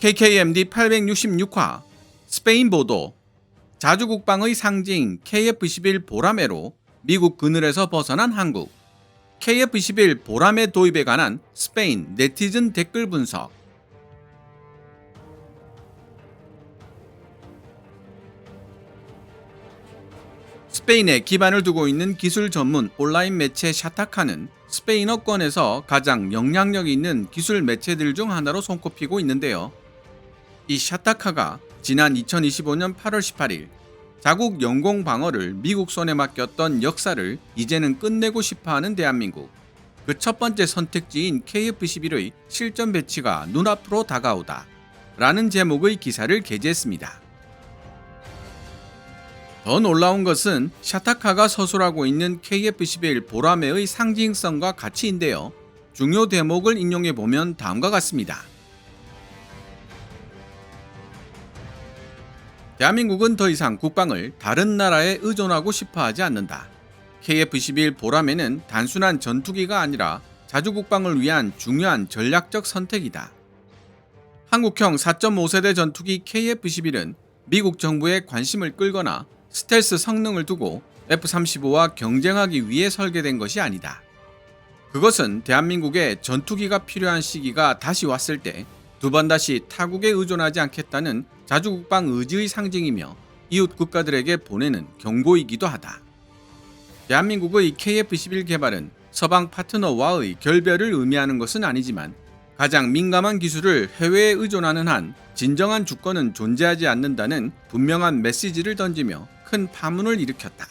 KKMD 866화 스페인 보도. 자주국방의 상징 KF-21 보라매로 미국 그늘에서 벗어난 한국. KF-21 보라매 도입에 관한 스페인 네티즌 댓글 분석. 스페인에 기반을 두고 있는 기술 전문 온라인 매체 샤타카는 스페인어권에서 가장 영향력 있는 기술 매체들 중 하나로 손꼽히고 있는데요. 이 샤타카가 지난 2025년 8월 18일 자국 영공 방어를 미국 손에 맡겼던 역사를 이제는 끝내고 싶어하는 대한민국. 그 첫 번째 선택지인 KF-21의 실전 배치가 눈앞으로 다가오다 라는 제목의 기사를 게재했습니다. 더 놀라운 것은 샤타카가 서술하고 있는 KF-21 보라매의 상징성과 가치인데요. 중요 대목을 인용해보면 다음과 같습니다. 대한민국은 더 이상 국방을 다른 나라에 의존하고 싶어하지 않는다. KF-21 보라매는 단순한 전투기가 아니라 자주국방을 위한 중요한 전략적 선택이다. 한국형 4.5세대 전투기 KF-21은 미국 정부의 관심을 끌거나 스텔스 성능을 두고 F-35와 경쟁하기 위해 설계된 것이 아니다. 그것은 대한민국에 전투기가 필요한 시기가 다시 왔을 때 두 번 다시 타국에 의존하지 않겠다는 자주국방 의지의 상징이며 이웃 국가들에게 보내는 경고이기도 하다. 대한민국의 KF-21 개발은 서방 파트너와의 결별을 의미하는 것은 아니지만 가장 민감한 기술을 해외에 의존하는 한 진정한 주권은 존재하지 않는다는 분명한 메시지를 던지며 큰 파문을 일으켰다.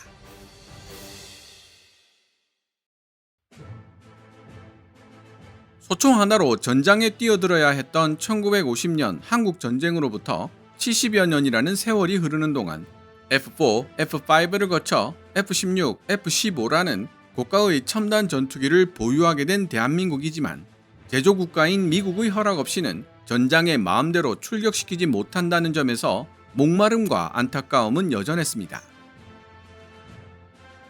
소총 하나로 전장에 뛰어들어야 했던 1950년 한국 전쟁으로부터 70여 년이라는 세월이 흐르는 동안 F4, F5를 거쳐 F16, F15라는 고가의 첨단 전투기를 보유하게 된 대한민국이지만 제조국가인 미국의 허락 없이는 전장에 마음대로 출격시키지 못한다는 점에서 목마름과 안타까움은 여전했습니다.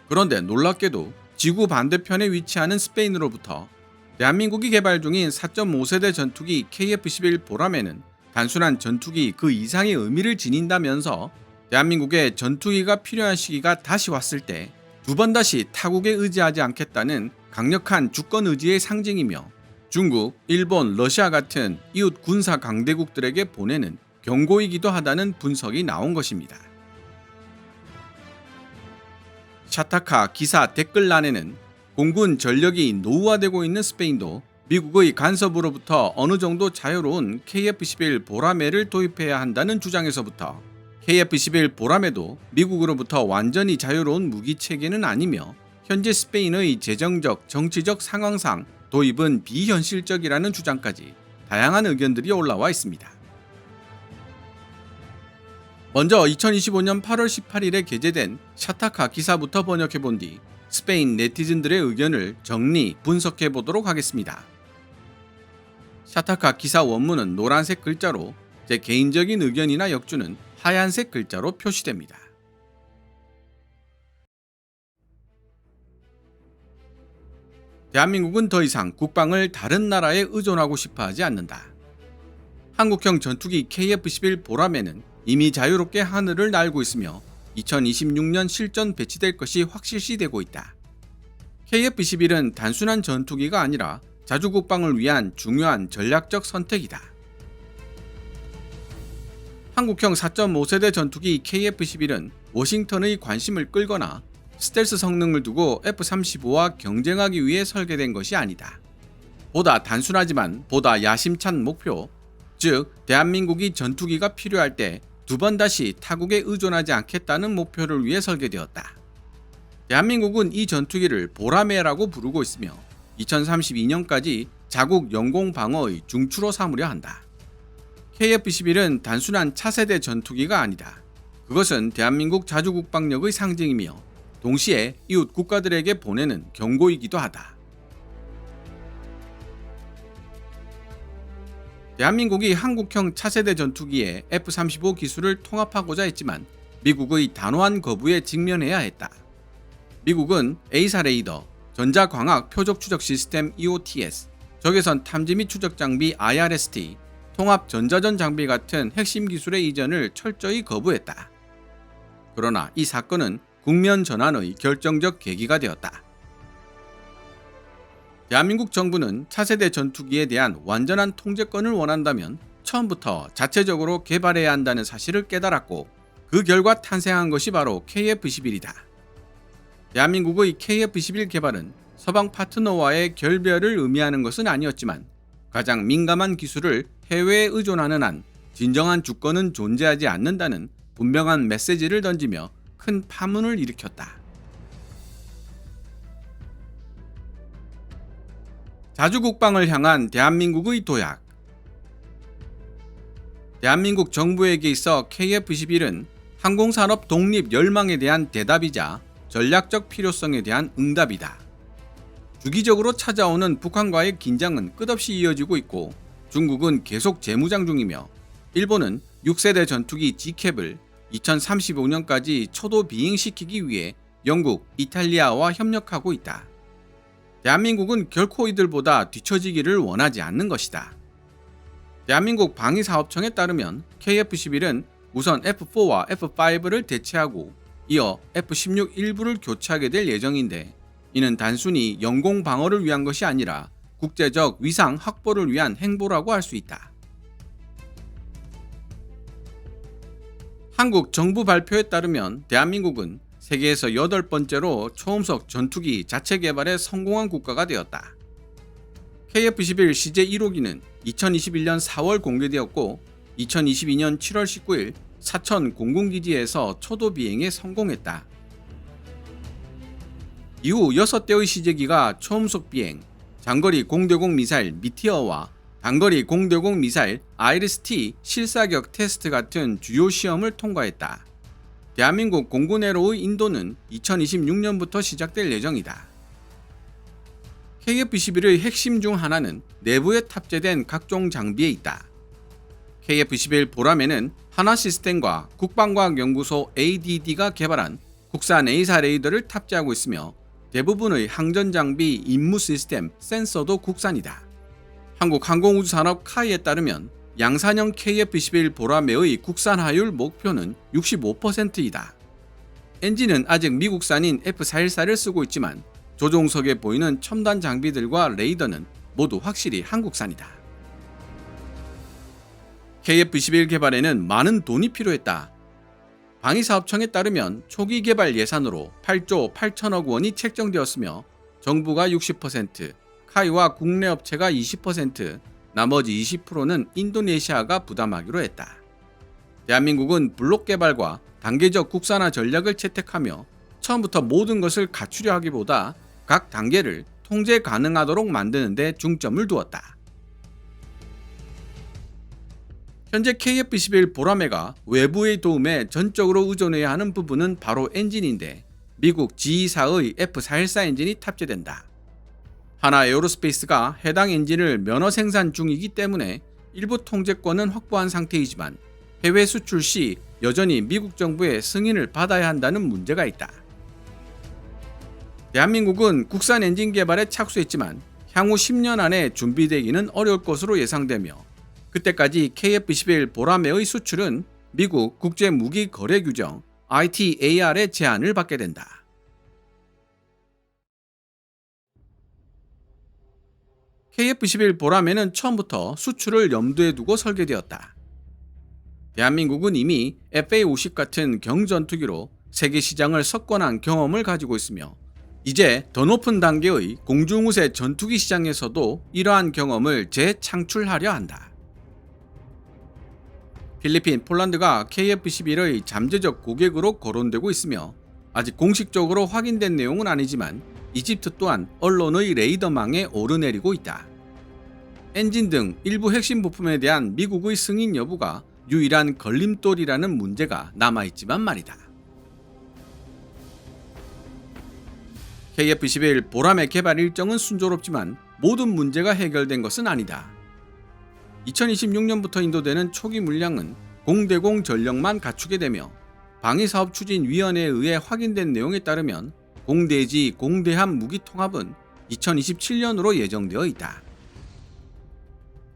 그런데 놀랍게도 지구 반대편에 위치하는 스페인으로부터 대한민국이 개발 중인 4.5세대 전투기 KF-21 보라매는 단순한 전투기 그 이상의 의미를 지닌다면서 대한민국에 전투기가 필요한 시기가 다시 왔을 때 두 번 다시 타국에 의지하지 않겠다는 강력한 주권 의지의 상징이며 중국, 일본, 러시아 같은 이웃 군사 강대국들에게 보내는 경고이기도 하다는 분석이 나온 것입니다. 샤타카 기사 댓글란에는 공군 전력이 노후화되고 있는 스페인도 미국의 간섭으로부터 어느 정도 자유로운 KF-21 보라매를 도입해야 한다는 주장에서부터 KF-21 보라매도 미국으로부터 완전히 자유로운 무기체계는 아니며 현재 스페인의 재정적, 정치적 상황상 도입은 비현실적이라는 주장까지 다양한 의견들이 올라와 있습니다. 먼저 2025년 8월 18일에 게재된 샤타카 기사부터 번역해본 뒤 스페인 네티즌들의 의견을 정리, 분석해 보도록 하겠습니다. 샤타카 기사 원문은 노란색 글자로 제 개인적인 의견이나 역주는 하얀색 글자로 표시됩니다. 대한민국은 더 이상 국방을 다른 나라에 의존하고 싶어하지 않는다. 한국형 전투기 KF-21 보라매는 이미 자유롭게 하늘을 날고 있으며 2026년 실전 배치될 것이 확실시되고 있다. KF-21은 단순한 전투기가 아니라 자주국방을 위한 중요한 전략적 선택이다. 한국형 4.5세대 전투기 KF-21은 워싱턴의 관심을 끌거나 스텔스 성능을 두고 F-35와 경쟁하기 위해 설계된 것이 아니다. 보다 단순하지만 보다 야심찬 목표, 즉 대한민국이 전투기가 필요할 때 두 번 다시 타국에 의존하지 않겠다는 목표를 위해 설계되었다. 대한민국은 이 전투기를 보라매라고 부르고 있으며 2032년까지 자국 영공 방어의 중추로 삼으려 한다. KF-21은 단순한 차세대 전투기가 아니다. 그것은 대한민국 자주국방력의 상징이며 동시에 이웃 국가들에게 보내는 경고이기도 하다. 대한민국이 한국형 차세대 전투기에 F-35 기술을 통합하고자 했지만 미국의 단호한 거부에 직면해야 했다. 미국은 A사 레이더, 전자광학 표적 추적 시스템 EOTS, 적외선 탐지 및 추적 장비 IRST, 통합 전자전 장비 같은 핵심 기술의 이전을 철저히 거부했다. 그러나 이 사건은 국면 전환의 결정적 계기가 되었다. 대한민국 정부는 차세대 전투기에 대한 완전한 통제권을 원한다면 처음부터 자체적으로 개발해야 한다는 사실을 깨달았고, 그 결과 탄생한 것이 바로 KF-21이다. 대한민국의 KF-21 개발은 서방 파트너와의 결별을 의미하는 것은 아니었지만, 가장 민감한 기술을 해외에 의존하는 한 진정한 주권은 존재하지 않는다는 분명한 메시지를 던지며 큰 파문을 일으켰다. 자주국방을 향한 대한민국의 도약. 대한민국 정부에게 있어 KF-21은 항공산업 독립 열망에 대한 대답이자 전략적 필요성에 대한 응답이다. 주기적으로 찾아오는 북한과의 긴장은 끝없이 이어지고 있고, 중국은 계속 재무장 중이며, 일본은 6세대 전투기 G캡을 2035년까지 초도 비행시키기 위해 영국, 이탈리아와 협력하고 있다. 대한민국은 결코 이들보다 뒤처지기를 원하지 않는 것이다. 대한민국 방위사업청에 따르면 KF-21은 우선 F4와 F5를 대체하고 이어 F-16 일부를 교체하게 될 예정인데, 이는 단순히 영공 방어를 위한 것이 아니라 국제적 위상 확보를 위한 행보라고 할 수 있다. 한국 정부 발표에 따르면 대한민국은 세계에서 8번째로 초음속 전투기 자체 개발에 성공한 국가가 되었다. KF-21 CJ 1호기는 2021년 4월 공개되었고 2022년 7월 19일 사천 공군기지에서 초도 비행에 성공했다. 이후 6대의 CJ기가 초음속 비행, 장거리 공대공 미사일 미티어와 단거리 공대공 미사일 아이리스-T 실사격 테스트 같은 주요 시험을 통과했다. 대한민국 공군에로의 인도는 2026년부터 시작될 예정이다. KF-21의 핵심 중 하나는 내부에 탑재된 각종 장비에 있다. KF-21 보람에는 한화시스템과 국방과학연구소 ADD가 개발한 국산 A사 레이더를 탑재하고 있으며, 대부분의 항전장비, 임무 시스템, 센서도 국산이다. 한국항공우주산업 카이에 따르면 양산형 KF-21 보라매의 국산 화율 목표는 65%이다. 엔진은 아직 미국산인 F414를 쓰고 있지만 조종석에 보이는 첨단 장비들과 레이더는 모두 확실히 한국산이다. KF-21 개발에는 많은 돈이 필요했다. 방위사업청에 따르면 초기 개발 예산으로 8조 8천억 원이 책정되었으며 정부가 60%, 카이와 국내 업체가 20%, 나머지 20%는 인도네시아가 부담하기로 했다. 대한민국은 블록 개발과 단계적 국산화 전략을 채택하며 처음부터 모든 것을 갖추려 하기보다 각 단계를 통제 가능하도록 만드는 데 중점을 두었다. 현재 KF-21 보라매가 외부의 도움에 전적으로 의존해야 하는 부분은 바로 엔진인데, 미국 G2사의 F414 엔진이 탑재된다. 하나 에어로스페이스가 해당 엔진을 면허 생산 중이기 때문에 일부 통제권은 확보한 상태이지만 해외 수출 시 여전히 미국 정부의 승인을 받아야 한다는 문제가 있다. 대한민국은 국산 엔진 개발에 착수했지만 향후 10년 안에 준비되기는 어려울 것으로 예상되며, 그때까지 KF-21 보라매의 수출은 미국 국제무기거래규정 ITAR의 제한을 받게 된다. KF-21 보라매는 처음부터 수출을 염두에 두고 설계되었다. 대한민국은 이미 FA-50 같은 경전투기로 세계 시장을 석권한 경험을 가지고 있으며, 이제 더 높은 단계의 공중우세 전투기 시장에서도 이러한 경험을 재창출하려 한다. 필리핀, 폴란드가 KF-21의 잠재적 고객으로 거론되고 있으며, 아직 공식적으로 확인된 내용은 아니지만 이집트 또한 언론의 레이더망에 오르내리고 있다. 엔진 등 일부 핵심 부품에 대한 미국의 승인 여부가 유일한 걸림돌이라는 문제가 남아있지만 말이다. KF-21 보라매 개발 일정은 순조롭지만 모든 문제가 해결된 것은 아니다. 2026년부터 인도되는 초기 물량은 공대공 전력만 갖추게 되며, 방위사업추진위원회에 의해 확인된 내용에 따르면 공대지 공대함 무기 통합은 2027년으로 예정되어 있다.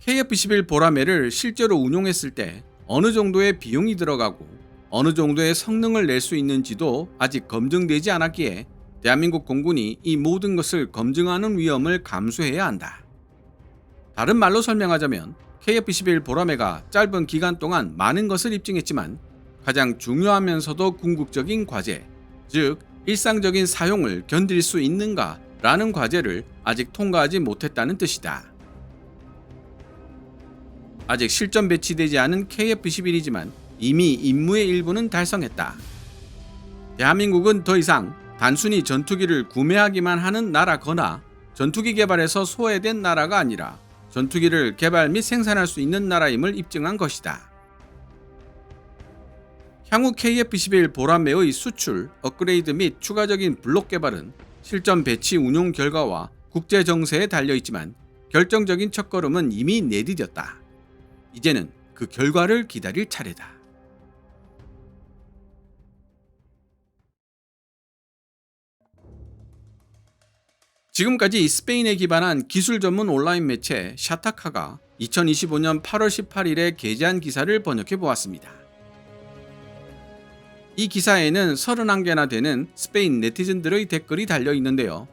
KF-21 보라매를 실제로 운용했을 때 어느 정도의 비용이 들어가고 어느 정도의 성능을 낼 수 있는지도 아직 검증되지 않았기에 대한민국 공군이 이 모든 것을 검증하는 위험을 감수해야 한다. 다른 말로 설명하자면 KF-21 보라매가 짧은 기간 동안 많은 것을 입증했지만 가장 중요하면서도 궁극적인 과제, 즉 일상적인 사용을 견딜 수 있는가 라는 과제를 아직 통과하지 못했다는 뜻이다. 아직 실전 배치되지 않은 KF-21이지만 이미 임무의 일부는 달성했다. 대한민국은 더 이상 단순히 전투기를 구매하기만 하는 나라거나 전투기 개발에서 소외된 나라가 아니라 전투기를 개발 및 생산할 수 있는 나라임을 입증한 것이다. 향후 KF-21 보라매의 수출, 업그레이드 및 추가적인 블록 개발은 실전 배치 운용 결과와 국제 정세에 달려있지만 결정적인 첫걸음은 이미 내디뎠다. 이제는 그 결과를 기다릴 차례다. 지금까지 스페인에 기반한 기술 전문 온라인 매체 샤타카가 2025년 8월 18일에 게재한 기사를 번역해 보았습니다. 이 기사에는 31개나 되는 스페인 네티즌들의 댓글이 달려 있는데요.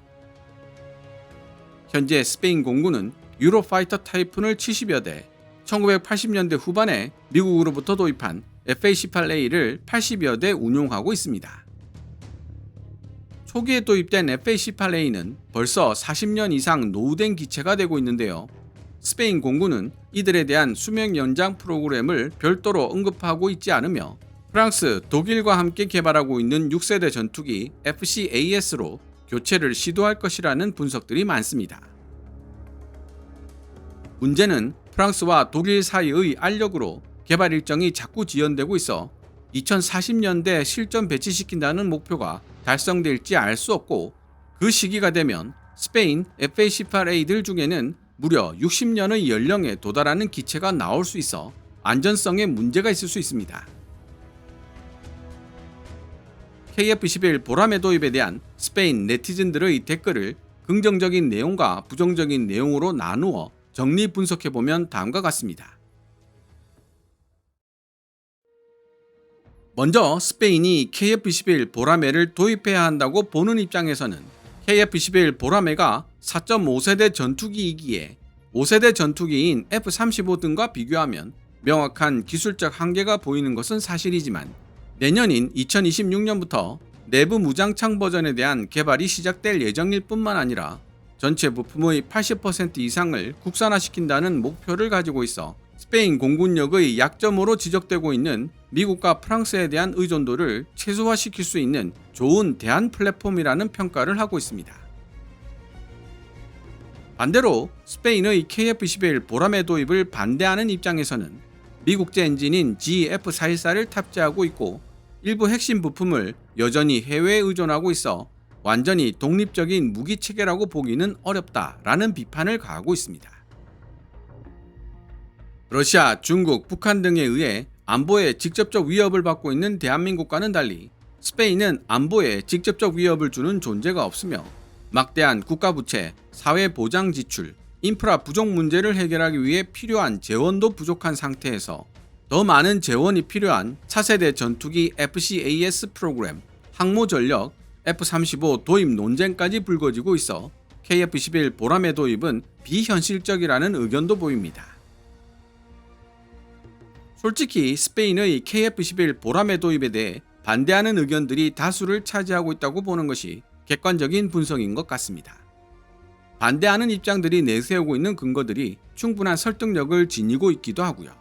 현재 스페인 공군은 유로파이터 타이푼을 70여 대, 1980년대 후반에 미국으로부터 도입한 FA-18A를 80여 대 운용하고 있습니다. 초기에 도입된 FA-18A는 벌써 40년 이상 노후된 기체가 되고 있는데요. 스페인 공군은 이들에 대한 수명 연장 프로그램을 별도로 언급하고 있지 않으며 프랑스, 독일과 함께 개발하고 있는 6세대 전투기 FCAS로 교체를 시도할 것이라는 분석들이 많습니다. 문제는 프랑스와 독일 사이의 알력으로 개발 일정이 자꾸 지연되고 있어 2040년대 실전 배치시킨다는 목표가 달성될지 알 수 없고 그 시기가 되면 스페인 FA-18A들 중에는 무려 60년의 연령에 도달하는 기체가 나올 수 있어 안전성에 문제가 있을 수 있습니다. KF-21 보라매 도입에 대한 스페인 네티즌들의 댓글을 긍정적인 내용과 부정적인 내용으로 나누어 정리 분석해보면 다음과 같습니다. 먼저 스페인이 KF-21 보라매를 도입해야 한다고 보는 입장에서는 KF-21 보라매가 4.5세대 전투기이기에 5세대 전투기인 F-35 등과 비교하면 명확한 기술적 한계가 보이는 것은 사실이지만 내년인 2026년부터 내부 무장창 버전에 대한 개발이 시작될 예정일 뿐만 아니라 전체 부품의 80% 이상을 국산화시킨다는 목표를 가지고 있어 스페인 공군력의 약점으로 지적되고 있는 미국과 프랑스에 대한 의존도를 최소화시킬 수 있는 좋은 대안 플랫폼이라는 평가를 하고 있습니다. 반대로 스페인의 KF-21 보라매 도입을 반대하는 입장에서는 미국제 엔진인 GF414를 탑재하고 있고 일부 핵심 부품을 여전히 해외에 의존하고 있어 완전히 독립적인 무기 체계라고 보기는 어렵다라는 비판을 가하고 있습니다. 러시아, 중국, 북한 등에 의해 안보에 직접적 위협을 받고 있는 대한민국과는 달리 스페인은 안보에 직접적 위협을 주는 존재가 없으며 막대한 국가부채, 사회보장 지출, 인프라 부족 문제를 해결하기 위해 필요한 재원도 부족한 상태에서 더 많은 재원이 필요한 차세대 전투기 FCAS 프로그램, 항모전력, F-35 도입 논쟁까지 불거지고 있어 KF-21 보라매 도입은 비현실적이라는 의견도 보입니다. 솔직히 스페인의 KF-21 보라매 도입에 대해 반대하는 의견들이 다수를 차지하고 있다고 보는 것이 객관적인 분석인 것 같습니다. 반대하는 입장들이 내세우고 있는 근거들이 충분한 설득력을 지니고 있기도 하고요.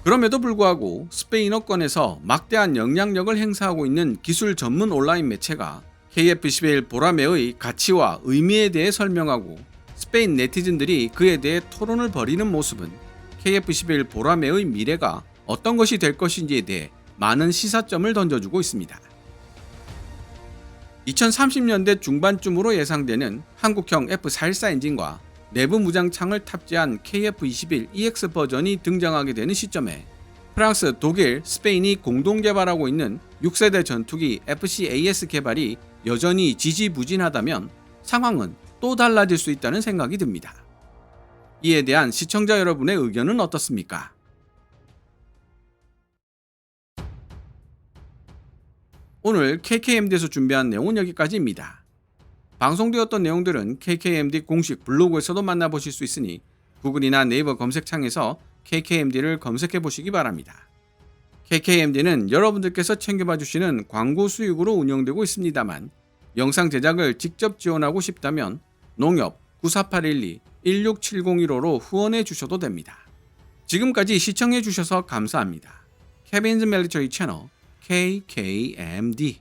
그럼에도 불구하고 스페인어권에서 막대한 영향력을 행사하고 있는 기술 전문 온라인 매체가 KF-21 보라매의 가치와 의미에 대해 설명하고 스페인 네티즌들이 그에 대해 토론을 벌이는 모습은 KF-21 보라매의 미래가 어떤 것이 될 것인지에 대해 많은 시사점을 던져주고 있습니다. 2030년대 중반쯤으로 예상되는 한국형 F414 엔진과 내부 무장창을 탑재한 KF-21EX 버전이 등장하게 되는 시점에 프랑스, 독일, 스페인이 공동 개발하고 있는 6세대 전투기 FCAS 개발이 여전히 지지부진하다면 상황은 또 달라질 수 있다는 생각이 듭니다. 이에 대한 시청자 여러분의 의견은 어떻습니까? 오늘 KKMD에서 준비한 내용은 여기까지입니다. 방송되었던 내용들은 KKMD 공식 블로그에서도 만나보실 수 있으니 구글이나 네이버 검색창에서 KKMD를 검색해 보시기 바랍니다. KKMD는 여러분들께서 챙겨봐 주시는 광고 수익으로 운영되고 있습니다만 영상 제작을 직접 지원하고 싶다면 농협 9481216701호로 후원해 주셔도 됩니다. 지금까지 시청해 주셔서 감사합니다. 케빈즈 밀리터리 채널 KKMD